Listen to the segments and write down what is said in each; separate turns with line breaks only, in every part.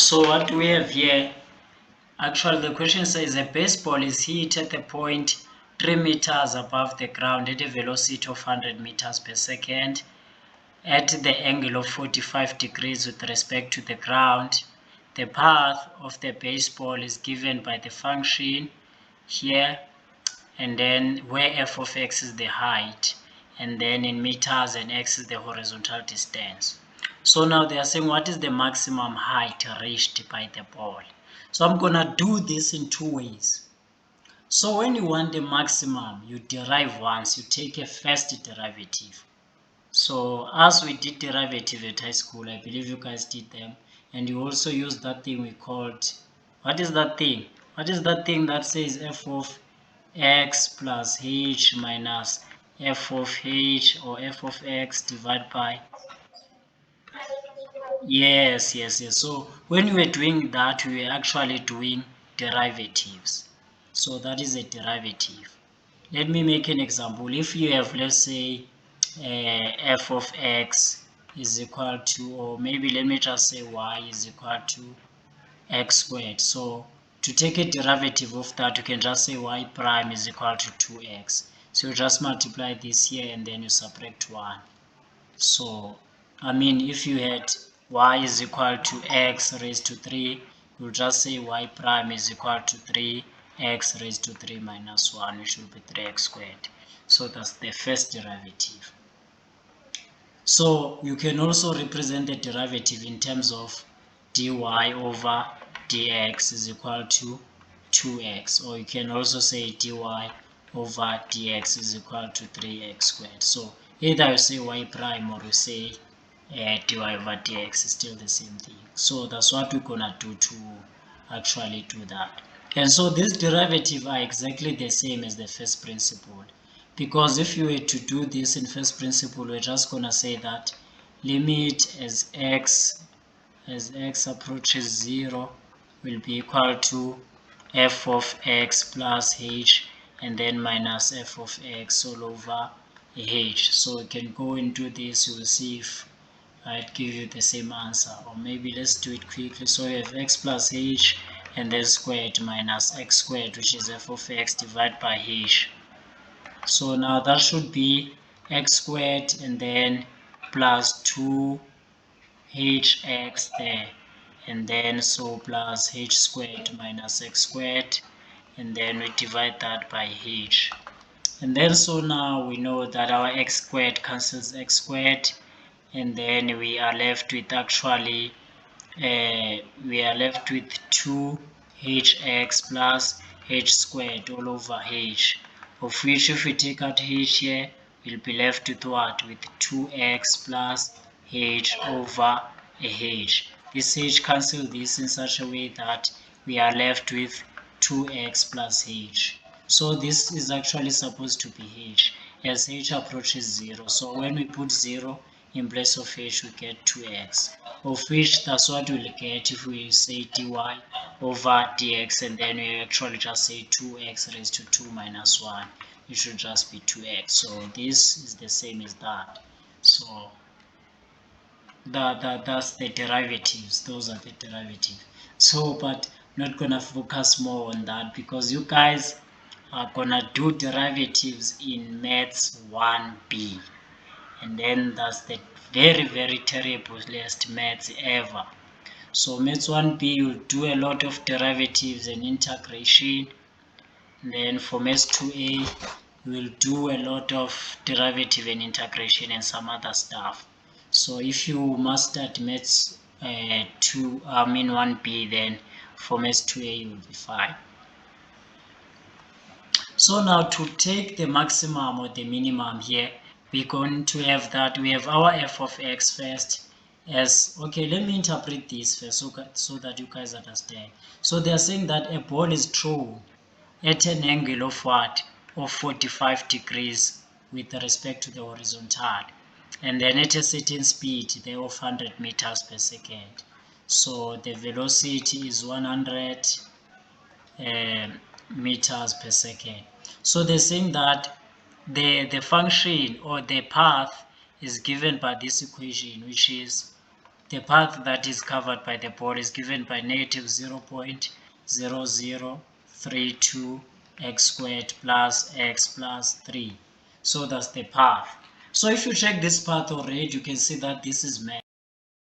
So what do we have here? Actually, the question says a baseball is hit at a point 3 meters above the ground at a velocity of 100 meters per second at the angle of 45 degrees with respect to the ground. The path of the baseball is given by the function here, and then where f of x is the height, and then in meters and x is the horizontal distance. So now they are saying what is the maximum height reached by the ball. So I'm gonna do this in two ways. So when you want the maximum, you derive once, you take a first derivative. So as we did derivative at high school, I believe you guys did them, and you also use that thing we called, what is that thing? What is that thing that says f of x plus h minus f of h or f of x divided by, yes. So when we were doing that, we were actually doing derivatives. So that is a derivative. Let me make an example. If you have, let's say, f of x is equal to, or maybe let me just say y is equal to x squared. So to take a derivative of that, you can just say y prime is equal to 2x. So you just multiply this here and then you subtract 1. So I mean, if you had y is equal to x raised to 3, you'll just say y prime is equal to 3x raised to 3 minus 1, which will be 3x squared. So that's the first derivative. So you can also represent the derivative in terms of dy over dx is equal to 2x, or you can also say dy over dx is equal to 3x squared. So either you say y prime or you say dy over dx is still the same thing. So that's what we're gonna do to actually do that. And so these derivatives are exactly the same as the first principle, because if you were to do this in first principle, we're just gonna say that limit as x approaches 0 will be equal to f of x plus h and then minus f of x all over h. So you can go into this, you will see if I'd give you the same answer, or maybe let's do it quickly. So we have x plus h and then squared minus x squared, which is f of x divided by h. So now that should be x squared and then plus 2hx there, and then so plus h squared minus x squared, and then we divide that by h. And then so now we know that our x squared cancels x squared, and then we are left with actually 2hx plus h squared all over h, of which if we take out h here, we'll be left with what? With 2x plus h over h. This h cancel this in such a way that we are left with 2x plus h. So this is actually supposed to be h as h approaches 0. So when we put 0 in place of h, we get 2x, of which that's what we'll get if we say dy over dx, and then we actually just say 2x raised to 2 minus 1. It should just be 2x. So this is the same as that. So that's the derivatives. Those are the derivatives. So but I'm not gonna focus more on that because you guys are gonna do derivatives in maths 1b, and then that's the very terriblest maths ever. So maths 1b, you'll do a lot of derivatives and integration. And then for maths 2a, we'll do a lot of derivative and integration and some other stuff. So if you mastered maths 1b, then for maths 2a you will be fine. So now to take the maximum or the minimum here, we're going to have that we have our f of x first as, okay, let me interpret this first so that you guys understand. So they are saying that a ball is thrown at an angle of what? Of 45 degrees with respect to the horizontal, and then at a certain speed there of 100 meters per second. So the velocity is 100 meters per second. So they're saying that the function or the path is given by this equation, which is the path that is covered by the ball is given by negative 0.0032 x squared plus x plus 3. So that's the path. So if you check this path already, you can see that this is met.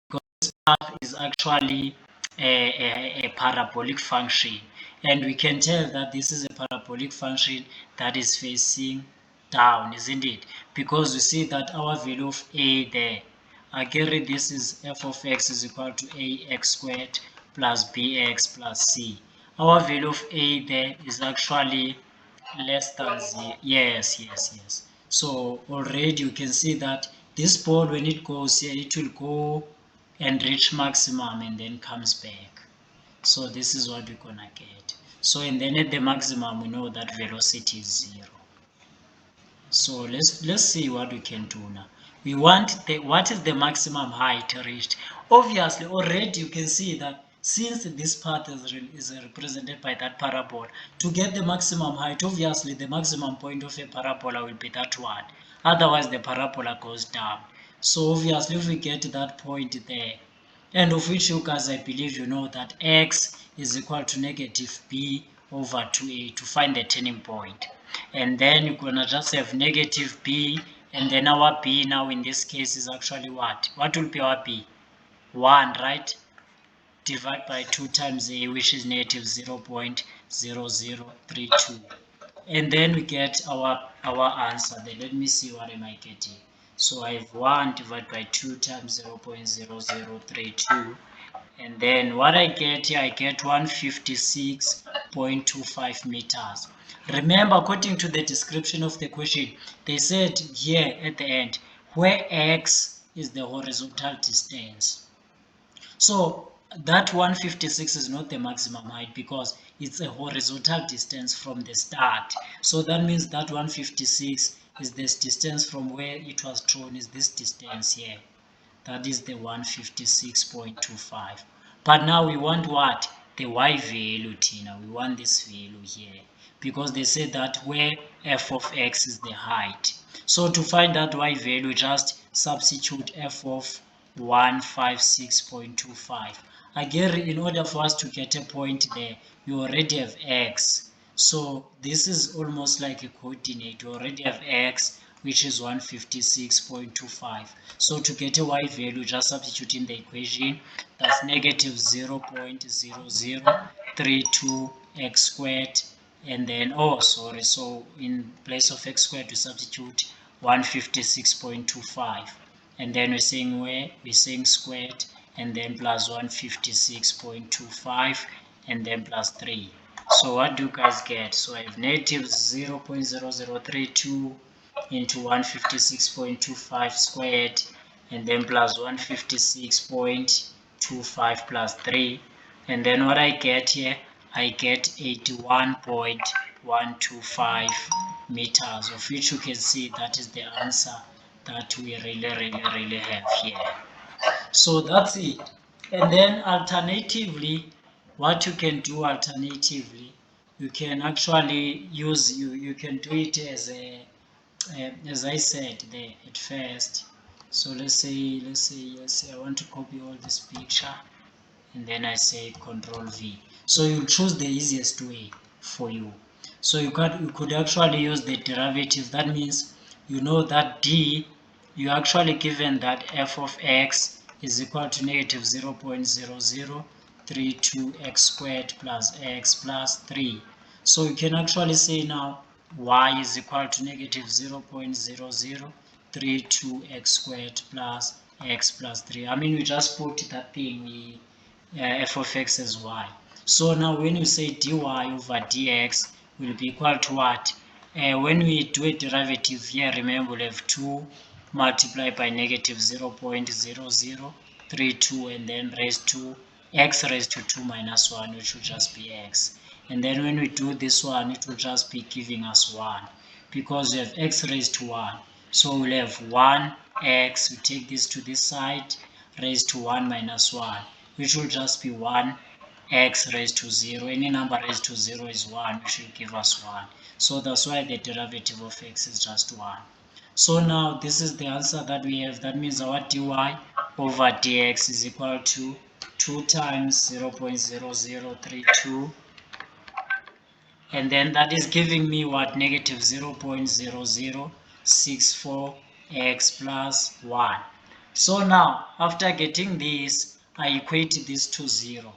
Because this path is actually a parabolic function. And we can tell that this is a parabolic function that is facing down, isn't it? Because we see that our value of a there, carry this is f of x is equal to ax squared plus bx plus c. Our value of a there is actually less than 0. Yes. So already you can see that this ball, when it goes here, it will go and reach maximum and then comes back. So this is what we're gonna get. So and then at the maximum, we know that velocity is 0. So let's see what we can do now. We want what is the maximum height reached. Obviously already you can see that since this path is represented by that parabola, to get the maximum height, obviously the maximum point of a parabola will be that one, otherwise the parabola goes down. So obviously if we get that point there, and of which you guys, I believe you know that x is equal to negative b over 2a to find the turning point. And then you're gonna just have negative b, and then our b now in this case is actually what will be our b? 1, right? Divide by 2 times a, which is negative 0.0032, and then we get our answer there. Let me see what am I getting. So I have 1 divided by 2 times 0.0032, and then what I get here, I get 156.25 meters. Remember, according to the description of the question, they said here at the end, where x is the horizontal distance. So that 156 is not the maximum height because it's a horizontal distance from the start. So that means that 156 is this distance from where it was drawn, is this distance here. That is the 156.25. But now we want what? The y value, Tina. We want this value here because they say that where f of x is the height. So to find that y value, just substitute f of 156.25. Again, in order for us to get a point there, you already have x. So this is almost like a coordinate. You already have x, which is 156.25. So to get a y value, just substitute in the equation. That's negative 0.0032 x squared, and then so in place of x squared we substitute 156.25, and then we're saying squared, and then plus 156.25, and then plus 3. So what do you guys get? So I have negative 0.0032 into 156.25 squared, and then plus 156.25 plus 3, and then what I get here, I get 81.125 meters, of which you can see that is the answer that we really have here. So that's it. And then alternatively, what you can do alternatively, you can actually use, you can do it as a as I said there at first. So let's say I want to copy all this picture, and then I say Control V. So you choose the easiest way for you. So you could actually use the derivative. That means you know that d, you actually given that f of x is equal to negative 0.0032 x squared plus x plus 3. So you can actually say now y is equal to negative 0.0032 x squared plus x plus 3. I mean, we just put that thing f of x as y. So now when you say dy over dx will be equal to what? When we do a derivative here, remember we'll have 2 multiplied by negative 0.0032, and then raised to x raised to 2 minus 1, which will just be x. And then when we do this one, it will just be giving us 1 because we have x raised to 1. So we'll have 1x, we take this to this side, raised to 1 minus 1, which will just be 1x raised to 0. Any number raised to 0 is 1, which will give us 1. So that's why the derivative of x is just 1. So now this is the answer that we have. That means our dy over dx is equal to 2 times 0.0032, and then that is giving me what? Negative 0.0064 x plus 1. So now after getting this, I equate this to 0,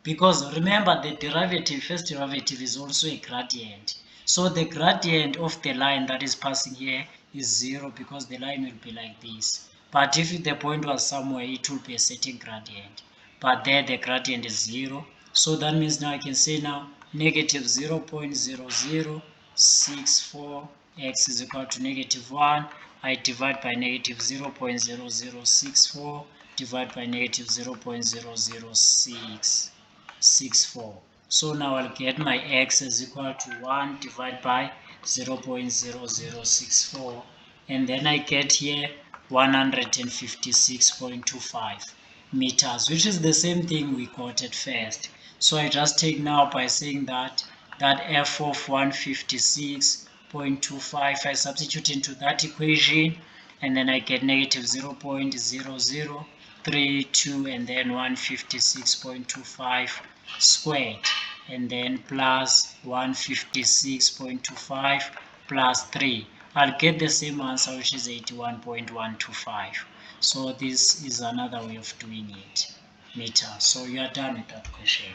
because remember the derivative, first derivative, is also a gradient. So the gradient of the line that is passing here is 0, because the line will be like this. But if the point was somewhere, it will be a certain gradient, but there the gradient is 0. So that means now I can say now negative 0.0064 x is equal to negative 1. I divide by negative 0.0064 divided by negative 0.00664. So now I'll get my x is equal to 1 divided by 0.0064, and then I get here 156.25 meters, which is the same thing we got at first. So I just take now by saying that f of 156.25, I substitute into that equation, and then I get negative 0.0032, and then 156.25 squared, and then plus 156.25 plus 3. I'll get the same answer, which is 81.125. So this is another way of doing it, meter. So you are done with that question.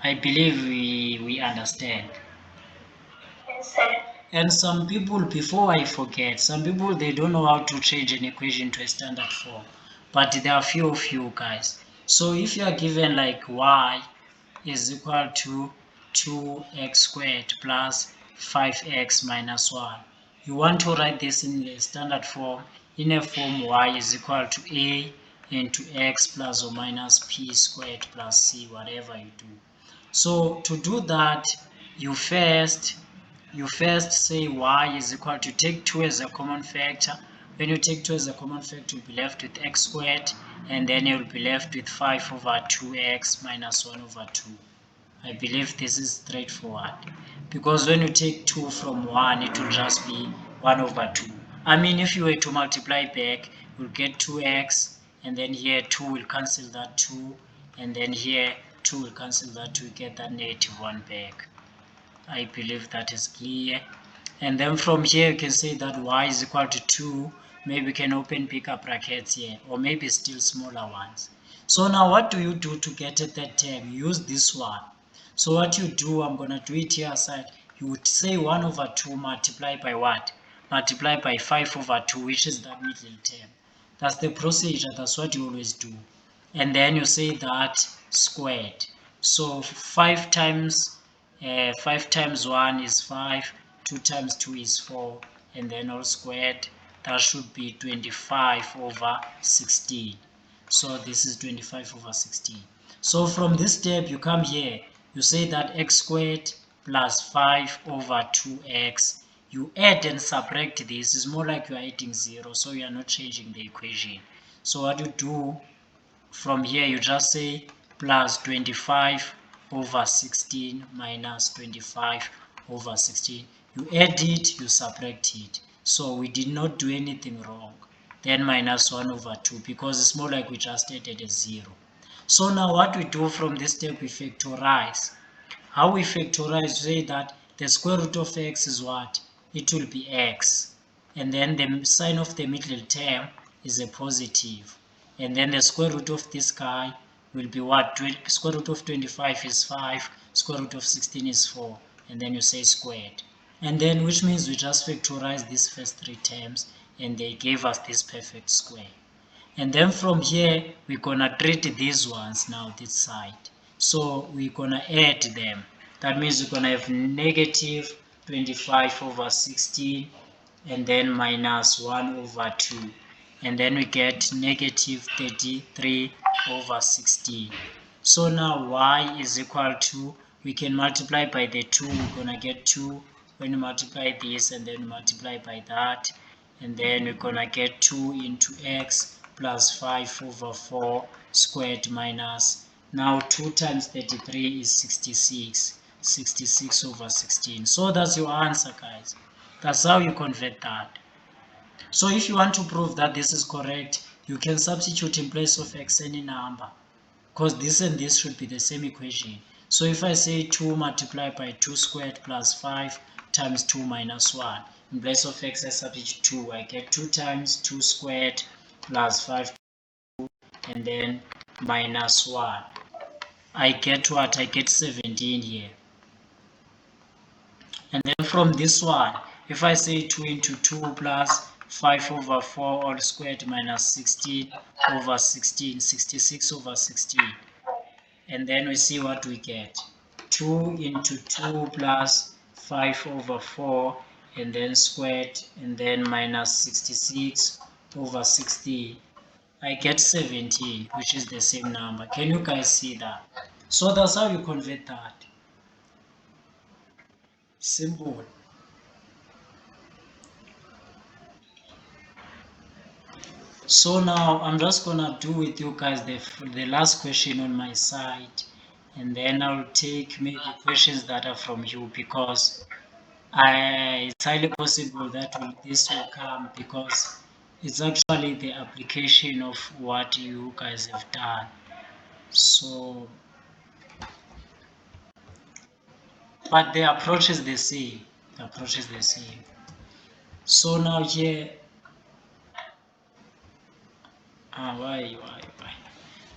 I believe we understand.
Yes, sir.
And some people, before I forget, some people, they don't know how to change an equation to a standard form. But there are few of you guys. So if you are given like y is equal to 2x squared plus 5x minus 1, you want to write this in the standard form, in a form y is equal to a into x plus or minus p squared plus c, whatever you do. So to do that, you first say y is equal to, take 2 as a common factor. When you take 2 as a common factor, you'll be left with x squared, and then you'll be left with 5 over 2x minus 1 over 2. I believe this is straightforward, because when you take 2 from 1, it will just be 1 over 2. I mean, if you were to multiply back, you'll get 2x, and then here 2 will cancel that 2, and then here 2 will cancel that 2, you get that negative 1 back. I believe that is clear. And then from here you can say that y is equal to 2. Maybe we can open bigger brackets here, or maybe still smaller ones. So now what do you do to get at that term? You use this one. So what you do, I'm going to do it here aside. You would say 1 over 2 multiply by what? Multiply by 5 over 2, which is that middle term. That's the procedure. That's what you always do. And then you say that squared. So 5 times 1 is 5, 2 times 2 is 4, and then all squared. That should be 25 over 16. So this is 25 over 16. So from this step, you come here, you say that x squared plus 5 over 2x. You add and subtract this. It's more like you are adding 0, so you are not changing the equation. So what you do, from here you just say plus 25 over 16 minus 25 over 16. You add it, you subtract it. So we did not do anything wrong. Then minus 1 over 2, because it's more like we just added a 0. So now what we do from this step, we factorize. How we factorize, say that the square root of x is what? It will be x. And then the sign of the middle term is a positive. And then the square root of this guy will be what? Square root of 25 is 5, square root of 16 is 4, and then you say squared. And then, which means we just factorize these first 3 terms, and they gave us this perfect square. And then from here, we're gonna treat these ones now, this side. So we're gonna add them. That means we're gonna have negative 25 over 16, and then minus 1 over 2. And then we get negative 33 over 16. So now y is equal to, we can multiply by the 2, we're gonna get 2. When you multiply this and then multiply by that, and then we're gonna get 2 into x plus 5 over 4 squared minus, now 2 times 33 is 66, 66 over 16. So that's your answer, guys. That's how you convert that. So if you want to prove that this is correct, you can substitute in place of x any number, because this and this should be the same equation. So if I say 2 multiplied by 2 squared plus 5 times 2 minus 1, in place of x I substitute 2, I get 2 times 2 squared plus 5 and then minus 1. I get what? I get 17 here. And then from this one, if I say 2 into 2 plus 5 over 4 all squared minus 16 over 16, 66 over 16. And then we see what we get. 2 into 2 plus 5 over 4 and then squared and then minus 66 over 16. I get 17, which is the same number. Can you guys see that? So that's how you convert that. Simple. So now I'm just gonna do with you guys the last question on my side, and then I'll take maybe questions that are from you, because it's highly possible that this will come, because it's actually the application of what you guys have done. So, but the approach is the same. The approach is the same. So now here, why?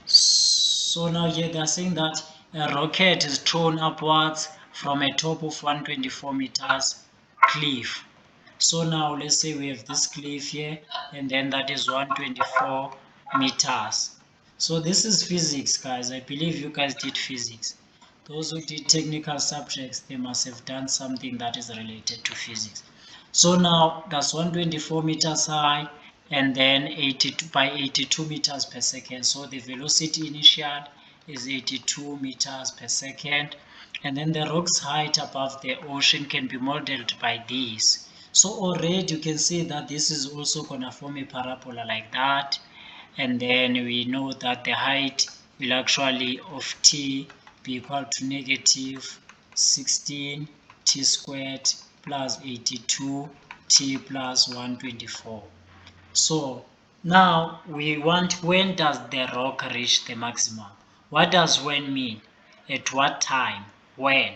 So now here they are saying that a rocket is thrown upwards from a top of 124 meters cliff. So now let's say we have this cliff here, and then that is 124 meters. So this is physics, guys. I believe you guys did physics. Those who did technical subjects, they must have done something that is related to physics. So now that's 124 meters high, and then 82 by 82 meters per second. So the velocity initial is 82 meters per second, and then the rock's height above the ocean can be modeled by this. So already you can see that this is also gonna form a parabola like that, and then we know that the height will actually of t be equal to negative 16 t squared plus 82 t plus 124. So now we want, when does the rock reach the maximum? What does when mean? At what time? When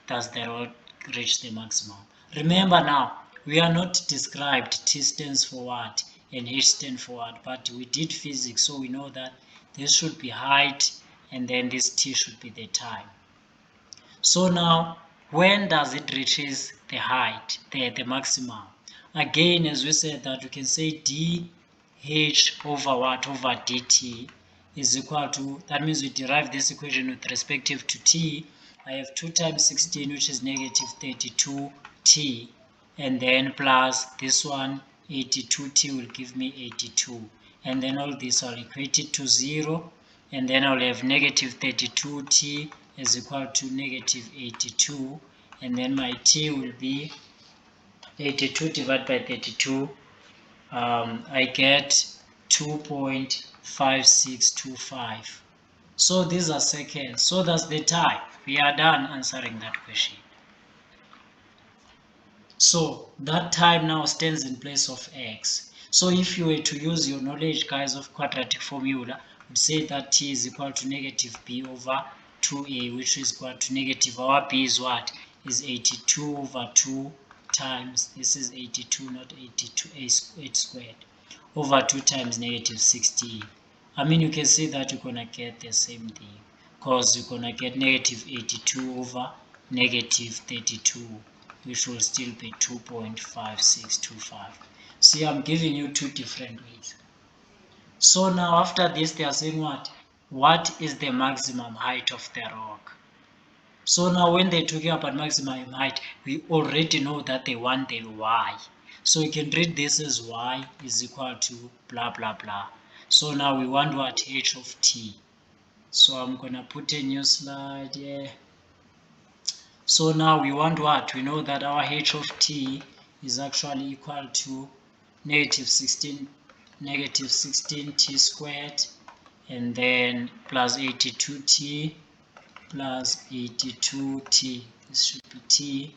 does the rock reach the maximum? Remember now, we are not described t stands for what and h stands for what, but we did physics, so we know that this should be height and then this t should be the time. So now, when does it reaches the height, the maximum? Again, as we said, that we can say dh over what? Over dt is equal to, that means we derive this equation with respect to t. I have 2 times 16, which is negative 32t, and then plus this one, 82t will give me 82. And then all this I'll equate it to 0, and then I'll have negative 32t is equal to negative 82, and then my t will be 82 divided by 32. I get 2.5625. So these are seconds. So that's the time. We are done answering that question. So that time now stands in place of x. So if you were to use your knowledge, guys, of quadratic formula, would say that t is equal to negative b over 2a, which is equal to negative, our b is what? Is 82 over 2 times, this is 82, not 82, 8 squared, over 2 times negative 16. I mean, you can see that you're going to get the same thing, because you're going to get negative 82 over negative 32, which will still be 2.5625. See, I'm giving you two different ways. So now after this, they are saying what? What is the maximum height of the rock? So now when they're talking about maximum height, we already know that they want the y. So you can read this as y is equal to blah blah blah. So now we want what? H of t. So I'm gonna put a new slide here. So now we want what? We know that our h of t is actually equal to negative 16 t squared, and then plus 82t plus 82t, this should be t,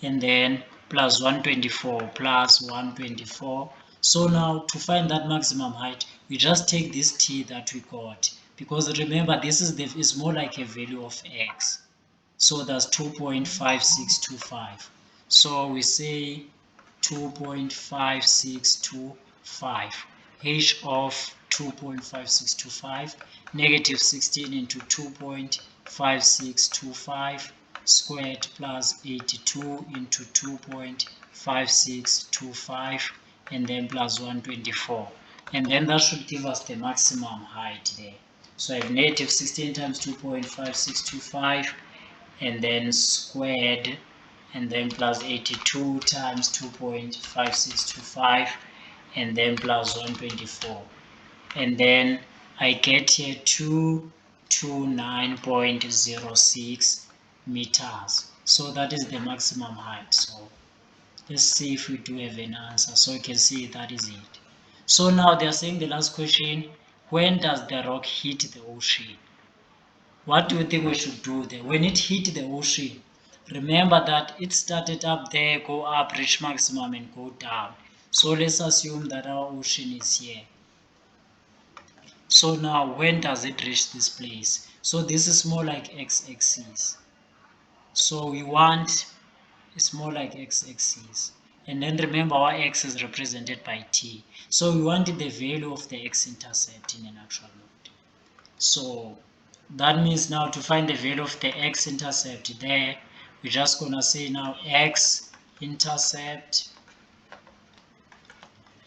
and then plus 124 plus 124. So now to find that maximum height, we just take this t that we got, because remember this is more like a value of x. So that's 2.5625. So we say 2.5625, h of 2.5625, negative 16 into 2.5625 squared plus 82 into 2.5625, and then plus 124. And then that should give us the maximum height there. So I have negative 16 times 2.5625, and then squared, and then plus 82 times 2.5625, and then plus 124, and then I get here 229.06 meters. So that is the maximum height. So let's see if we do have an answer. So you can see that is it. So now they are saying the last question, when does the rock hit the ocean? What do you think we should do there? When it hit the ocean, remember that it started up there, go up, reach maximum, and go down. So let's assume that our ocean is here. So now when does it reach this place? So this is more like x-axis. So we want, it's more like x-axis. And then remember our x is represented by t. So we want the value of the x-intercept in an actual node. So that means now to find the value of the x-intercept there, we're just gonna say now x-intercept,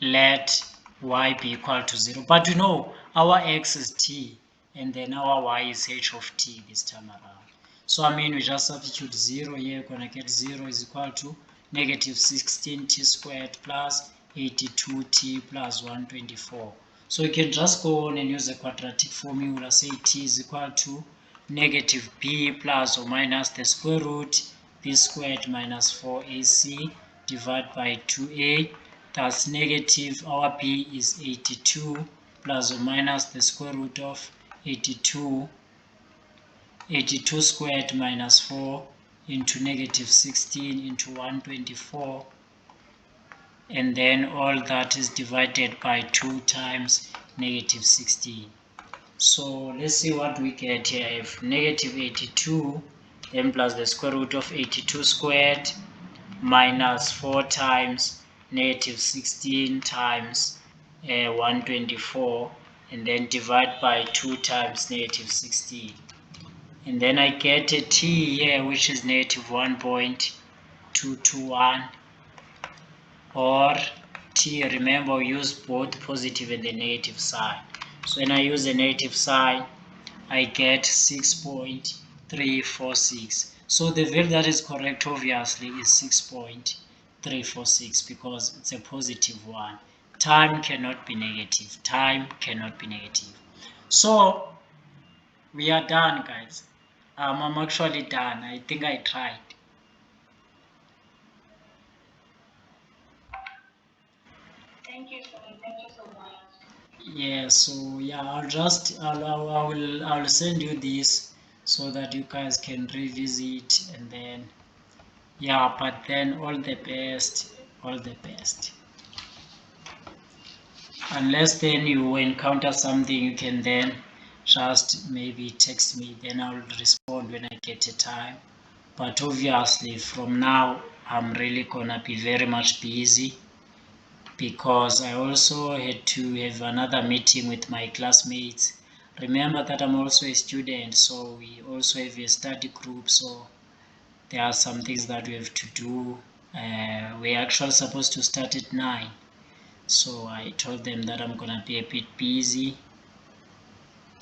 let y be equal to 0. But you know our x is t, and then our y is h of t this time around. So I mean we just substitute 0 here, we're gonna get 0 is equal to negative 16t squared plus 82t plus 124. So you can just go on and use the quadratic formula, say t is equal to negative b plus or minus the square root b squared minus 4ac divided by 2a. That's negative, our b is 82 plus or minus the square root of 82 squared minus 4 into negative 16 into 124, and then all that is divided by 2 times negative 16. So let's see what we get here. I have negative 82 then plus the square root of 82 squared minus 4 times negative 16 times 124, and then divide by 2 times negative 16. And then I get a t here which is negative 1.221, or t, remember we use both positive and the negative sign. So when I use the negative sign, I get 6.346. So the value that is correct obviously is 6.346 because it's a positive one. Time cannot be negative. Time cannot be negative. So we are done, guys. I'm actually done. I think I tried.
Thank you so much.
Yeah, so yeah, I'll send you this so that you guys can revisit, and then yeah, but then all the best, all the best. Unless then you encounter something, you can then just maybe text me, then I'll respond when I get a time. But obviously from now I'm really gonna be very much busy, because I also had to have another meeting with my classmates. Remember that I'm also a student, so we also have a study group, so there are some things that we have to do. We're actually supposed to start at 9, so I told them that I'm gonna be a bit busy.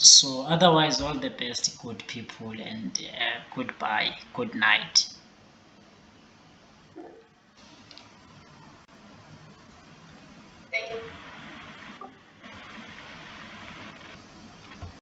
So otherwise, all the best, good people, and goodbye, good night.